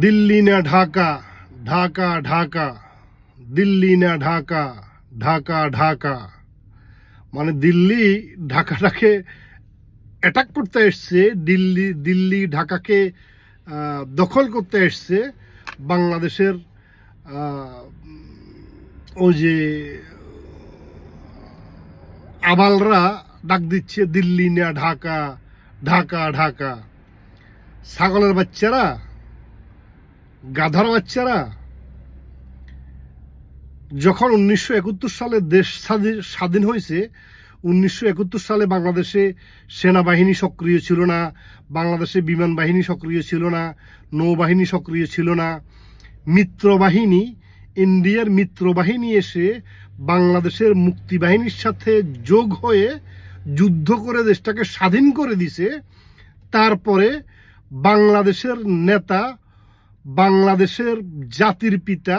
দিল্লি না ঢাকা, ঢাকা ঢাকা, দিল্লি না ঢাকা, ঢাকা ঢাকা। মানে দিল্লি ঢাকাটাকে অ্যাটাক করতে এসছে, দিল্লি ঢাকাকে দখল করতে এসছে। বাংলাদেশের ওই যে আবালরা ডাক দিচ্ছে দিল্লি না ঢাকা, ঢাকা ঢাকা। ছাগলের বাচ্চারা, গাধার বাচ্চারা, যখন 1971 সালে দেশ স্বাধীন হয়েছে, 1971 সালে বাংলাদেশে সেনাবাহিনী সক্রিয় ছিল না, বাংলাদেশে বিমান বাহিনী সক্রিয় ছিল না, নৌবাহিনী সক্রিয় ছিল না। মিত্রবাহিনী, ইন্ডিয়ার মিত্রবাহিনী এসে বাংলাদেশের মুক্তিবাহিনীর সাথে যোগ হয়ে যুদ্ধ করে দেশটাকে স্বাধীন করে দিছে। তারপরে বাংলাদেশের নেতা, বাংলাদেশের জাতির পিতা,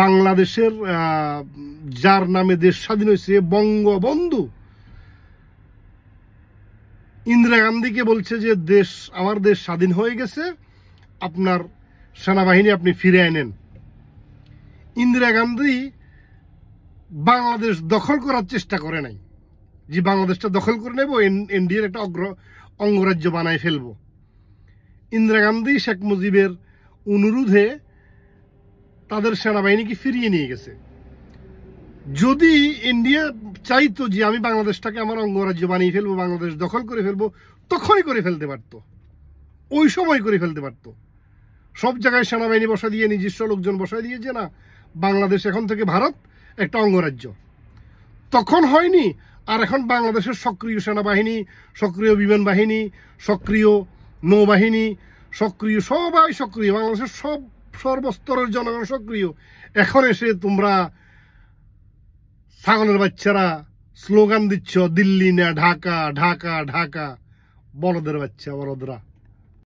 বাংলাদেশের যার নামে দেশ স্বাধীন হয়েছে, বঙ্গবন্ধু ইন্দিরা গান্ধীকে বলছে যে আমার দেশ স্বাধীন হয়ে গেছে, আপনার সেনাবাহিনী আপনি ফিরে আনেন। ইন্দিরা গান্ধী বাংলাদেশ দখল করার চেষ্টা করে নাই, যে বাংলাদেশটা দখল করে নেব, ইন্ডিয়ার একটা অঙ্গরাজ্য বানায় ফেলবো। ইন্দিরা গান্ধী শেখ মুজিবের অনুরোধে তাদের সেনাবাহিনীকে ফিরিয়ে নিয়ে গেছে। যদি ইন্ডিয়া চাইতো যে আমি বাংলাদেশটাকে আমার অঙ্গরাজ্য বানিয়ে ফেলবো, বাংলাদেশ দখল করে ফেলবো, তখনই করে ফেলতে পারতো, ওই সময় করে ফেলতে পারতো। সব জায়গায় সেনাবাহিনী বসা দিয়ে, নিজস্ব লোকজন বসাই দিয়ে, যে না বাংলাদেশ এখন থেকে ভারত একটা অঙ্গরাজ্য, তখন হয়নি। আর এখন বাংলাদেশের সক্রিয় সেনাবাহিনী, সক্রিয় বিমান বাহিনী, সক্রিয় নৌবাহিনী, সক্রিয়, সবাই সক্রিয়, বাংলাদেশের সব সর্বস্তরের জনগণ সক্রিয়। এখন এসে তোমরা ছাগলের বাচ্চারা স্লোগান দিচ্ছ দিল্লি না ঢাকা, ঢাকা ঢাকা। বলদের বাচ্চা, বলদরা।